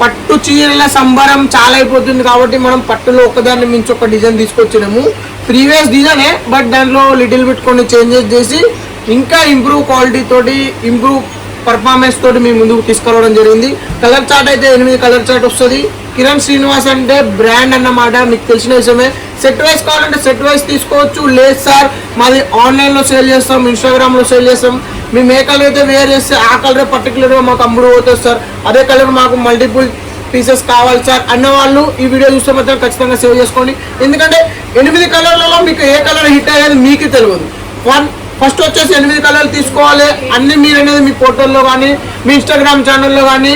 పట్టు చీరల సంబరం చాలా అయిపోతుంది కాబట్టి మనం పట్టులో ఒకదాన్ని మించి ఒక డిజైన్ తీసుకొచ్చినాము. ప్రీవియస్ డిజైనే బట్ దాంట్లో లిటిల్ బిట్ కొన్ని చేంజెస్ చేసి ఇంకా ఇంప్రూవ్ క్వాలిటీ తోటి ఇంప్రూవ్ పర్ఫార్మెన్స్ తోటి మీ ముందుకు తీసుకురావడం జరిగింది. కలర్ చార్ట్ అయితే 8 కలర్ చార్ట్ వస్తుంది. కిరణ్ శ్రీనివాస్ అంటే బ్రాండ్ అన్నమాట, మీకు తెలిసిన విషయమే. సెట్ వైజ్ కావాలంటే సెట్ వైజ్ తీసుకోవచ్చు. లేదు సార్ మాది ఆన్లైన్లో సేల్ చేస్తాం, ఇన్స్టాగ్రామ్లో సేల్ చేస్తాం, మేము ఏ కలర్ అయితే వేర్ చేస్తే ఆ కలర్ పర్టికులర్గా మాకు అమ్ముడు పోతుంది సార్, అదే కలర్ మాకు మల్టిపుల్ పీసెస్ కావాలి సార్ అన్న వాళ్ళు ఈ వీడియో చూస్తే మాత్రం ఖచ్చితంగా సేవ్ చేసుకోండి. ఎందుకంటే 8 కలర్లలో మీకు ఏ కలర్ హిట్ అయ్యేది మీకు తెలియదు. ఫస్ట్ వచ్చేసి 8 కలర్లు తీసుకోవాలి. అన్ని మీరు అనేది మీ పోర్టల్లో కానీ మీ ఇన్స్టాగ్రామ్ ఛానల్లో కానీ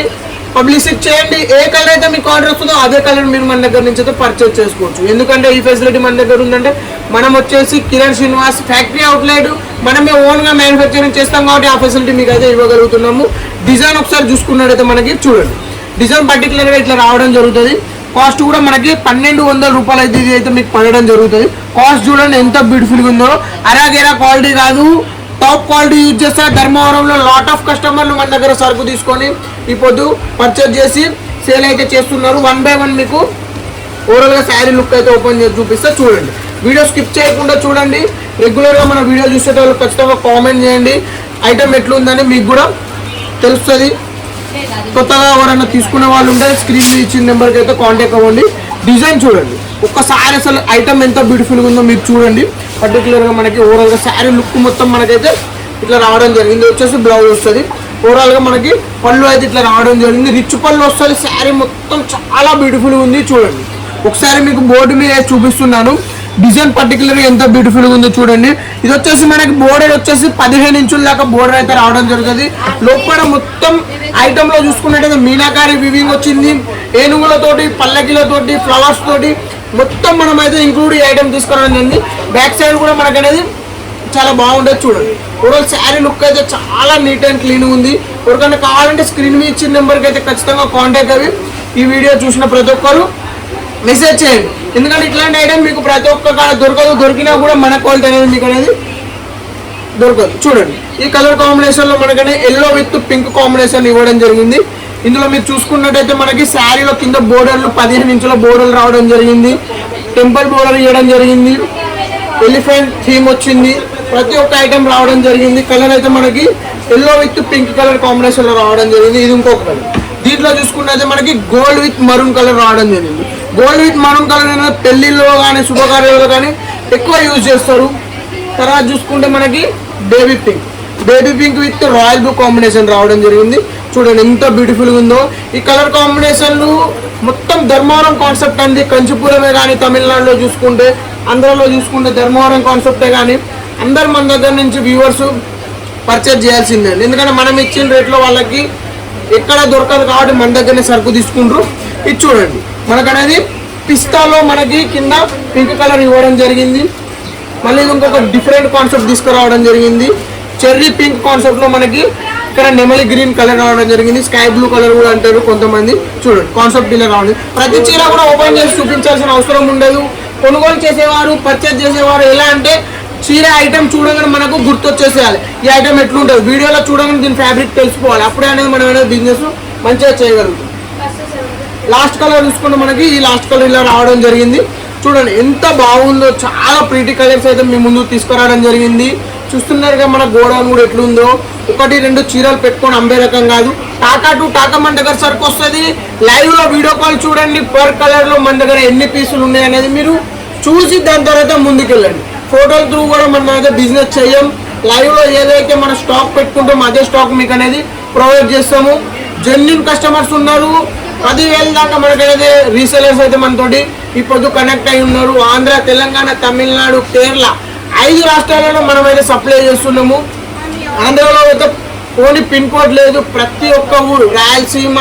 పబ్లిసిటీ చేయండి. ఏ కలర్ అయితే మీకు ఆర్డర్ వస్తుందో అదే కలర్ మీరు మన దగ్గర నుంచి అయితే పర్చేజ్ చేసుకోవచ్చు. ఎందుకంటే ఈ ఫెసిలిటీ మన దగ్గర ఉందంటే మనం వచ్చేసి కిరణ్ శ్రీనివాస్ ఫ్యాక్టరీ అవుట్లెట్ మనమే ఓన్గా మ్యానుఫ్యాక్చరింగ్ చేస్తాం కాబట్టి ఆ ఫెసిలిటీ మీకు అయితే ఇవ్వగలుగుతున్నాము. డిజైన్ ఒకసారి చూసుకున్నట్టయితే మనకి చూడండి, డిజైన్ పర్టికులర్గా ఇట్లా రావడం జరుగుతుంది. కాస్ట్ కూడా మనకి 1200 రూపాయలు అయితే ఇది అయితే మీకు పడడం జరుగుతుంది. కాస్ట్ చూడండి ఎంత బ్యూటిఫుల్గా ఉందో. అరాగేరా క్వాలిటీ కాదు, టాప్ క్వాలిటీ యూజ్ చేస్తా. ధర్మవరంలో లాట్ ఆఫ్ కస్టమర్లు మన దగ్గర సరుకు తీసుకొని ఈ పొద్దు పర్చేజ్ చేసి సేల్ అయితే చేస్తున్నారు. 1 by 1 మీకు ఓవరాల్గా శారీ లుక్ అయితే ఓపెన్ చేసి చూపిస్తే చూడండి. వీడియో స్కిప్ చేయకుండా చూడండి. రెగ్యులర్గా మన వీడియో చూసేటప్పుడు ఖచ్చితంగా కామెంట్ చేయండి ఐటమ్ ఎట్లుందని, మీకు కూడా తెలుస్తుంది. కొత్తగా ఎవరైనా తీసుకునే వాళ్ళు ఉంటే స్క్రీన్ ఇచ్చిన నెంబర్కి అయితే కాంటాక్ట్ అవ్వండి. డిజైన్ చూడండి ఒక్కసారి, అసలు ఐటమ్ ఎంత బ్యూటిఫుల్గా ఉందో మీరు చూడండి. పర్టికులర్గా మనకి ఓవరాల్గా శారీ లుక్ మొత్తం మనకైతే ఇట్లా రావడం జరిగింది. వచ్చేసి బ్లౌజ్ వస్తుంది. ఓవరాల్గా మనకి పళ్ళు అయితే ఇట్లా రావడం జరిగింది. రిచ్ పళ్ళు వస్తుంది. శారీ మొత్తం చాలా బ్యూటిఫుల్గా ఉంది. చూడండి ఒకసారి మీకు బోర్డు మీద చూపిస్తున్నాను. డిజైన్ పర్టికులర్గా ఎంత బ్యూటిఫుల్గా ఉందో చూడండి. ఇది వచ్చేసి మనకి బోర్డర్ వచ్చేసి 15 ఇంచుల దాకా బోర్డర్ అయితే రావడం జరుగుతుంది. లోపల మొత్తం ఐటమ్ లో చూసుకున్నట్టయితే మీనాకారి వివింగ్ వచ్చింది. ఏనుగులతోటి, పల్లకిలతోటి, ఫ్లవర్స్ తోటి మొత్తం మనం అయితే ఇంక్లూడ్ ఈ ఐటమ్ తీసుకురావడం జరిగింది. బ్యాక్ సైడ్ కూడా మనకు అనేది చాలా బాగుంటుంది. చూడండి ఓవరాల్ శారీ లుక్ అయితే చాలా నీట్ అండ్ క్లీన్ ఉంది. ఎవరికైనా కావాలంటే స్క్రీన్ మీద ఇచ్చిన నెంబర్కి అయితే ఖచ్చితంగా కాంటాక్ట్ అవి ఈ వీడియో చూసిన ప్రతి ఒక్కరు మెసేజ్ చేయండి. ఎందుకంటే ఇట్లాంటి ఐటమ్ మీకు ప్రతి ఒక్క దొరకదు. దొరికినా కూడా మన క్వాలిటీ అనేది మీకు అనేది దొరకదు. చూడండి ఈ కలర్ కాంబినేషన్లో మనకనే ఎల్లో విత్ పింక్ కాంబినేషన్ ఇవ్వడం జరిగింది. ఇందులో మీరు చూసుకున్నట్టయితే మనకి శారీలో కింద బోర్డర్లు 15 ఇంచుల బోర్డర్లు రావడం జరిగింది. టెంపుల్ బోర్డర్ ఇవ్వడం జరిగింది. ఎలిఫెంట్ థీమ్ వచ్చింది. ప్రతి ఒక్క ఐటమ్ రావడం జరిగింది. కలర్ అయితే మనకి ఎల్లో విత్ పింక్ కలర్ కాంబినేషన్లో రావడం జరిగింది. ఇది ఇంకొక కలర్. దీంట్లో చూసుకున్నట్లయితే మనకి గోల్డ్ విత్ మరూన్ కలర్ రావడం జరిగింది. గోల్డ్ విత్ మరూన్ కలర్ అనేది పెళ్లిలో కానీ శుభకార్యాలలో కానీ ఎక్కువ యూజ్ చేస్తారు. తర్వాత చూసుకుంటే మనకి baby pink with royal blue combination రావడం జరిగింది. చూడండి ఎంత బ్యూటిఫుల్గా ఉందో. ఈ కలర్ కాంబినేషన్లు మొత్తం ధర్మవరం కాన్సెప్ట్ అండి. కంచిపురమే కానీ తమిళనాడులో చూసుకుంటే, ఆంధ్రలో చూసుకుంటే ధర్మవరం కాన్సెప్టే కానీ అందరు మన దగ్గర నుంచి వ్యూవర్స్ పర్చేజ్ చేయాల్సిందే. ఎందుకంటే మనం ఇచ్చిన రేట్లో వాళ్ళకి ఎక్కడ దొరకదు కాబట్టి మన దగ్గరనే సరుకు తీసుకుంటారు. ఇది చూడండి మనకనేది పిస్తాలో మనకి కింద పింక్ కలర్ ఇవ్వడం జరిగింది. మళ్ళీ ఇంకొక డిఫరెంట్ కాన్సెప్ట్ తీసుకురావడం జరిగింది. చెర్రీ పింక్ కాన్సెప్ట్లో మనకి ఇక్కడ నెమలి గ్రీన్ కలర్ రావడం జరిగింది. స్కై బ్లూ కలర్ కూడా అంటారు కొంతమంది. చూడండి కాన్సెప్ట్ ఇలా రావడం. ప్రతి చీర కూడా ఓపెన్ చేసి చూపించాల్సిన అవసరం ఉండదు. కొనుగోలు చేసేవారు, పర్చేజ్ చేసేవారు ఎలా అంటే చీర ఐటమ్ చూడగానే మనకు గుర్తొచ్చేసేయాలి ఈ ఐటమ్ ఎట్లుంటుంది. వీడియోలో చూడగానే దీని ఫ్యాబ్రిక్ తెలిసిపోవాలి. అప్పుడే అనేది మనం అనేది బిజినెస్ మంచిగా చేయగలుగుతాం. లాస్ట్ కలర్ చూసుకుంటే మనకి ఈ లాస్ట్ కలర్ ఇలా రావడం జరిగింది. చూడండి ఎంత బాగుందో. చాలా ప్రీటీ కలర్స్ అయితే మీ ముందు తీసుకురావడం జరిగింది. చూస్తున్నారుగా మన గోడౌన్ కూడా ఎట్లుందో. 1-2 చీరలు పెట్టుకొని అమ్మే రకం కాదు. టాకా టు టాకా మన దగ్గర సరుకు వస్తుంది. లైవ్లో వీడియో కాల్ చూడండి. పర్ కలర్లో మన దగ్గర ఎన్ని పీసులు ఉన్నాయి అనేది మీరు చూసి దాని తర్వాత ముందుకెళ్ళండి. ఫోటోల త్రూ కూడా మనం అయితే బిజినెస్ చేయం. లైవ్లో ఏదైతే మనం స్టాక్ పెట్టుకుంటాం అదే స్టాక్ మీకు అనేది ప్రొవైడ్ చేస్తాము. జెన్యున్ కస్టమర్స్ ఉన్నారు. 10,000 దాకా మనకైతే రీసెలర్స్ అయితే మనతోటి ఇప్పుడు కనెక్ట్ అయి ఉన్నారు. ఆంధ్ర, తెలంగాణ, తమిళనాడు, కేరళ 5 రాష్ట్రాలలో మనమైతే సప్లై చేస్తున్నాము. ఆంధ్రలో అయితే ఓన్లీ పిన్ కోడ్ లేదు. ప్రతి ఒక్క ఊరు, రాయలసీమ,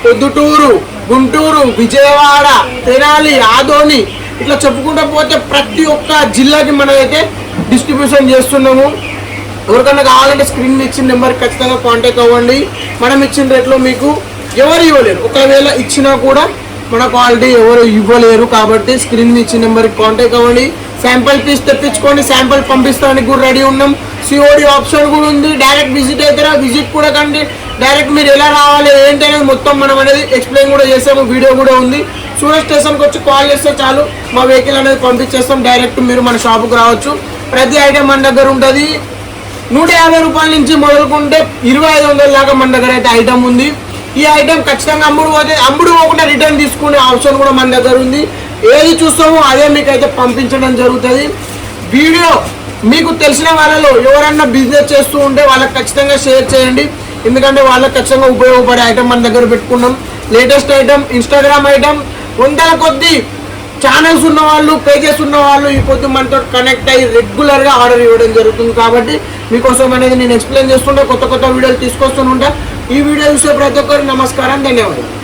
పొద్దుటూరు, గుంటూరు, విజయవాడ, తెనాలి, ఆదోని ఇట్లా చెప్పుకుంటూ పోతే ప్రతి ఒక్క జిల్లాకి మనమైతే డిస్ట్రిబ్యూషన్ చేస్తున్నాము. ఎవరికన్నా కావాలంటే స్క్రీన్ ఇచ్చిన నెంబర్కి ఖచ్చితంగా కాంటాక్ట్ అవ్వండి. మనం ఇచ్చిన రేట్లో మీకు ఎవరు ఇవ్వలేరు. ఒకవేళ ఇచ్చినా కూడా మన క్వాలిటీ ఎవరు ఇవ్వలేరు. కాబట్టి స్క్రీన్ ఇచ్చిన నెంబర్కి కాంటాక్ట్ అవ్వండి. శాంపుల్ పీస్ తెప్పించుకోండి. శాంపుల్ పంపిస్తానికి కూడా రెడీ ఉన్నాం. సిఓడి ఆప్షన్ కూడా ఉంది. డైరెక్ట్ విజిట్ అవుతారా, విజిట్ కూడా కండి. డైరెక్ట్ మీరు ఎలా రావాలి ఏంటి అనేది మొత్తం మనం అనేది ఎక్స్ప్లెయిన్ కూడా చేసాము, వీడియో కూడా ఉంది. సూరత్ స్టేషన్కి వచ్చి కాల్ చేస్తే చాలు, మా వెహికల్ అనేది పంపించేస్తాం. డైరెక్ట్ మీరు మన షాపుకి రావచ్చు. ప్రతి ఐటమ్ మన దగ్గర ఉంటుంది. 150 రూపాయల నుంచి మొదలుకుంటే 2500 దాకా మన దగ్గర అయితే ఐటమ్ ఉంది. ఈ ఐటమ్ ఖచ్చితంగా అమ్ముడు పోకుండా రిటర్న్ తీసుకునే ఆప్షన్ కూడా మన దగ్గర ఉంది. ఏది చూస్తామో అదే మీకు అయితే పంపించడం జరుగుతుంది. వీడియో మీకు తెలిసిన వాళ్ళలో ఎవరన్నా బిజినెస్ చేస్తూ ఉంటే వాళ్ళకి ఖచ్చితంగా షేర్ చేయండి, ఎందుకంటే వాళ్ళకి ఖచ్చితంగా ఉపయోగపడే ఐటమ్ మన దగ్గర పెట్టుకున్నాం. లేటెస్ట్ ఐటమ్, ఇన్స్టాగ్రామ్ ఐటమ్, వందల కొద్ది ఛానల్స్ ఉన్న వాళ్ళు, పేజెస్ ఉన్న వాళ్ళు ఈ పొద్దు మనతో కనెక్ట్ అయ్యి రెగ్యులర్గా ఆర్డర్ ఇవ్వడం జరుగుతుంది. కాబట్టి మీకోసం అనేది నేను ఎక్స్ప్లెయిన్ చేస్తుంటే కొత్త కొత్త వీడియోలు తీసుకొస్తూనే ఉంటా. ఈ వీడియో చూసే ప్రతి ఒక్కరికి నమస్కారం, ధన్యవాదాలు.